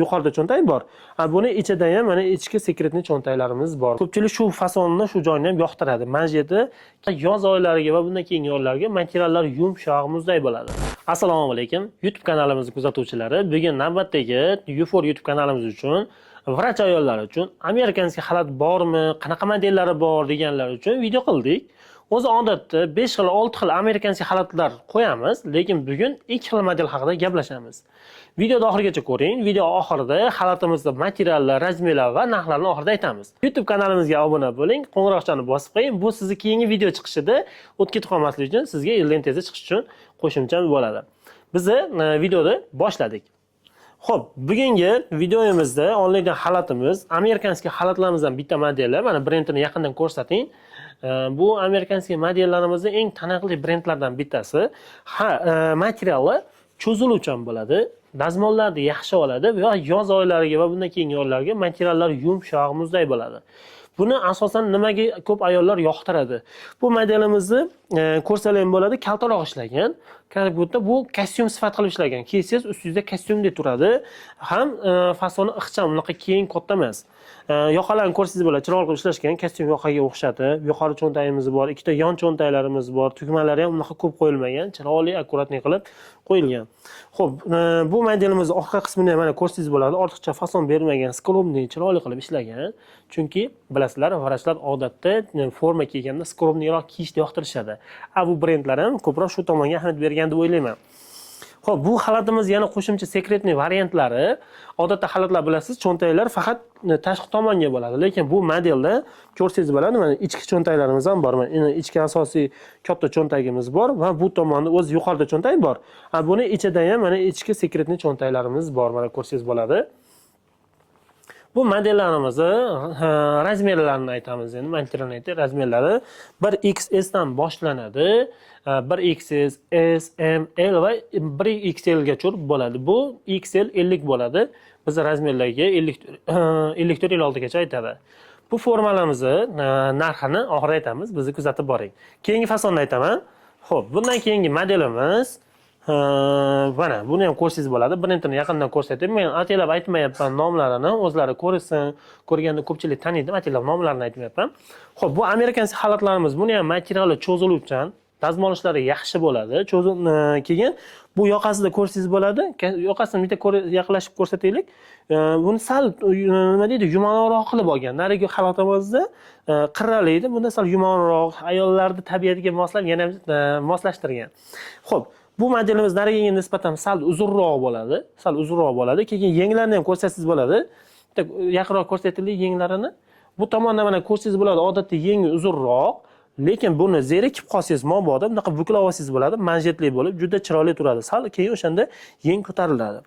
Yuqorida cho'ntak bor. Buni ichida ham mana ichki sekretni cho'ntaklarimiz bor. Ko'pchilik shu fasonni, shu joyni ham yoqtiradi. Manjeti yoz oylariga va bundan keyingi oylarga materiallar yumshoq, muzday bo'ladi. Assalomu alaykum. YouTube kanalimiz kuzatuvchilari. Bugun navbatdagi UFO YouTube kanalimiz uchun vrach ayollar uchun amerikanskiy xalat bormi, qanaqa modellari bor deganlar uchun video qildik. O'zi odatda 5 xil, 6 xil amerikanskiy xalatlar qo'yamiz, lekin bugun 2 xil model haqida gaplashamiz. Videoni oxirigacha ko'ring. Video oxirida xalatimizda materiallar, razmerlar va narxlarni oxirida aytamiz. YouTube kanalimizga obuna bo'ling, qo'ng'iroqchani bosib qo'ying. Bu sizni keyingi video chiqishida o'tib ketib qolmaslik uchun, sizga lentangizda chiqish uchun qo'shimcha bo'ladi. Biz videoni boshladik. Xo'p, bugungi videomizda olingan xalatimiz amerikanskiy xalatlarimizdan bitta modeli. Mana brendini yaqindan ko'rsating. Bu amerikanskiy modellarimizning eng taniqli brendlardan bittasi. Materiali cho'ziluvchan bo'ladi. Dazmollarni yaxshi oladi va yoz oylariga va bundan keyingi oylarga materiallar yumshoq, muzday bo'ladi. Buni asosan nimaga ko'p ayollar yoqtiradi? Bu modelimizni ko'rsalar ham bo'ladi, kaltaroq ishlagan. Bu kostyum sifat qilib ishlagan. Kiysangiz ustingizda kostyumdek turadi. Ham fasoni ixcham, unaqa keng katta emas. Yoqalarni ko'rsangiz bo'ladi, chiroyli qilib ishlashgan, kostyum yoqaga o'xshati. Yuqori cho'ntagimiz bor, ikkita yon cho'ntaklarimiz bor. Tugmalari ham unaqa ko'p qo'yilmagan, chiroyli, akkuratni qilib qo'yilgan. Xo'p, bu modelimiz orqa qismini ham mana ko'rsangiz bo'ladi, ortiqcha fason bermagan, skromniy, chiroyli qilib ishlagan. Chunki bilasizlar, vrachlar odatda forma kiyganda skromniyroq kiyishni yoqtirishadi. Bu brendlar ham ko'proq shu tomonga ahamiyat bergan deb o'ylayman. Xo'p, bu xalatimiz yana qo'shimcha sekretniy variantlari. Odatda xalatlar bilasiz, cho'ntaklar faqat tashqi tomonga bo'ladi, lekin bu modelda ko'rsangiz bo'ladi, mana ichki cho'ntaklarimiz ham bor. Mana ichki asosiy katta cho'ntagimiz bor va bu tomonda o'z yuqorida cho'ntak bor. Buni ichida ham mana ichki sekretniy cho'ntaklarimiz bor, mana ko'rsangiz bo'ladi. Bu modellarimizni razmerlarini aytamiz endi. Materialni razmerlari 1XS dan boshlanadi. 1XS, S, M, L va 1XL gacha bo'ladi. Bu XL 50 bo'ladi. Biz razmerlarga 54-56 gacha aytadi. Bu formalarimizni narxini oxirida aytamiz. Bizni kuzatib boring. Keyingi fasonni aytaman. Xo'p, bundan keyingi modelimiz mana buni ham ko'rsangiz bo'ladi. Brendini yaqindan ko'rsatib, men atayab aytmayapman nomlarini, o'zlari ko'rsin, ko'rganda ko'pchilik taniydi, atayab nomlarini aytmayapman. Xo'p, bu amerikanskiy xalatlarimiz. Buni ham materiali cho'ziluvchan, dazmol ishlari yaxshi bo'ladi. Keyin bu yoqasida ko'rsangiz bo'ladi. Yoqasini bitta yaqinlashib ko'rsataylik. Buni sal nima deydi, yumonroq qilib olgan. Narigi xalatimizda qirrali edi, bunda sal yumonroq, ayollarning tabiatiga moslab yana moslashtirgan. Xo'p, bu modelimiz narigiga nisbatan sal uzunroq bo'ladi. Keyin yenglarni ham ko'rsatsangiz bo'ladi. Bitta yaqinroq ko'rsataylik yenglarini. Bu tomonda mana ko'rsangiz bo'ladi, odatda yengi uzunroq, lekin buni zerikib qolsangiz, mabodo bunaqa buklab olsangiz bo'ladi, manjetli bo'lib, juda chiroyli turadi. Sal keyin o'shanda yeng ko'tariladi.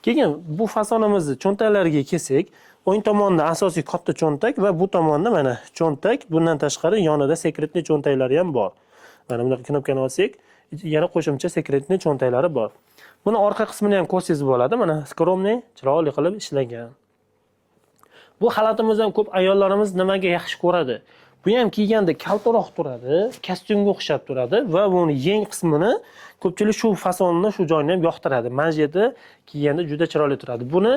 Keyin bu fasonimizni cho'ntaklariga kelsak, o'ng tomonda asosiy katta cho'ntak va bu tomonda mana cho'ntak, bundan tashqari yonida sekretniy cho'ntaklari ham bor. Mana bunday knopkani olsak, yana qo'shimcha sekretniy cho'ntaklari bor. Buni orqa qismini ham ko'rsangiz bo'ladi. Mana skromniy, chiroyli qilib ishlagan. Bu xalatimiz ham ko'p ayollarimiz nimaga yaxshi ko'radi? Bu ham kiyganda kaltaroq turadi, kostyumga o'xshab turadi va buni yeng qismini ko'pchilik shu fasonni, shu joyini ham yoqtiradi. Manjeti kiyganda juda chiroyli turadi. Buni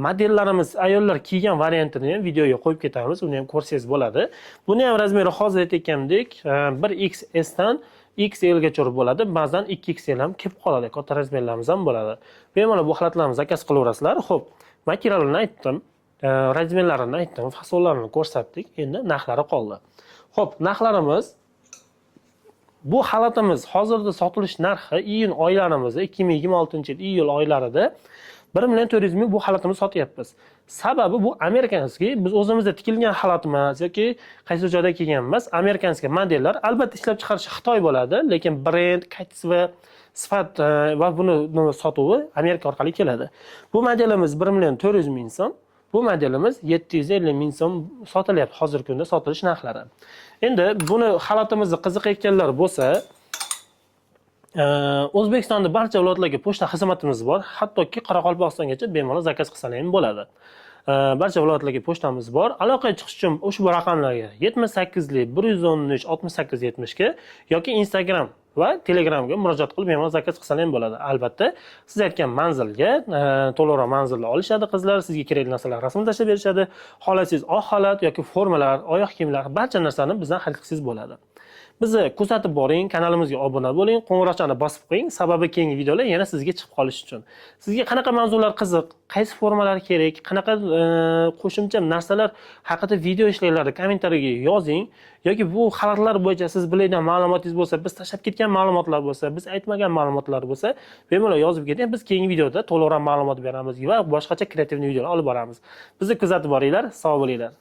modellarimiz ayollar kiygan variantini ham videoga qo'yib ketamiz, uni ham ko'rsangiz bo'ladi. Buni ham razmeri hozir aytgandek 1XS dan XL gacha bo'ladi. Ba'zan 2XL ham kelib qoladi. Katta razmerlarimiz ham bo'ladi. Bemalol bu xalatlarimiz zakaz qilaverasizlar. Xo'p, materialini aytdim, razmerlarini aytdim, fasonlarini ko'rsatdik. Endi narxlari qoldi. Xo'p, narxlarimiz bu xalatimiz hozirda sotilish narxi iyun oylarimizda 2026-yil iyul oylarida 1.400.000 ming bu xalatimizni sotyapmiz. Sababi bu amerikanskiy, biz o'zimizda tikilgan xalat emas yoki qaysi joyda kelgan emas, amerikanskiy modellar. Albatta ishlab chiqarishi Xitoy bo'ladi, lekin brend, kачество, sifat va buni sotuvi Amerika orqali keladi. Bu modelimiz 1.400.000 so'm. Bu modelimiz 750.000 so'm sotilyapti hozirgi kunda sotilish narxlari. Endi buni xalatimizni qiziqayotganlar bo'lsa, O'zbekistonda barcha viloyatlarga pochta xizmatimiz bor. Hattoki Qoraqalpog'istongacha bemalol zakaz qilsalar ham bo'ladi. Barcha viloyatlarga pochtamiz bor. Aloqaga chiqish uchun ushbu raqamlarga 78 lik 113 68 70 ga yoki Instagram va Telegramga murojaat qilib bemalol zakaz qilsalar ham bo'ladi. Albatta, siz aytgan manzilga to'lovlar manzilni olishadi qizlar, sizga kerakli narsalar rasmini tashlab berishadi. Xohlasangiz oq xalat yoki formalar, oyoq kiyimlar, barcha narsani bizdan xarid qilsangiz bo'ladi. Bizni kuzatib boring, kanalimizga obuna bo'ling, qo'ng'iroqchani bosib qo'ying, sababi keyingi videolar yana sizga chiqib qolishi uchun. Sizga qanaqa mavzular qiziq, qaysi formalar kerak, qanaqa qo'shimcha narsalar haqida video ishlaylarni kommentariyaga yozing yoki bu xalatlar bo'yicha siz biladigan ma'lumotingiz bo'lsa, biz tashlab ketgan ma'lumotlar bo'lsa, biz aytmagan ma'lumotlar bo'lsa, bemalol yozib keting. Biz keyingi videoda to'liqroq ma'lumot beramiz va boshqacha kreativ videolar olib boramiz. Bizni kuzatib boringlar, sog' bo'linglar.